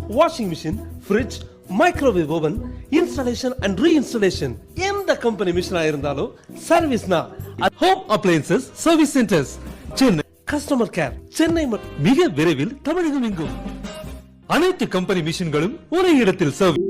Washing machine, fridge, microwave oven, installation and reinstallation எந்த company மிஷினா இருந்தாலும் சர்வீஸ்னா home appliances service centres Chennai. Customer care Chennai மிக விரைவில் தமிழகம் எங்கும். அனைத்து கம்பெனி மிஷின்களும் ஒரே இடத்தில் சர்வீஸ்.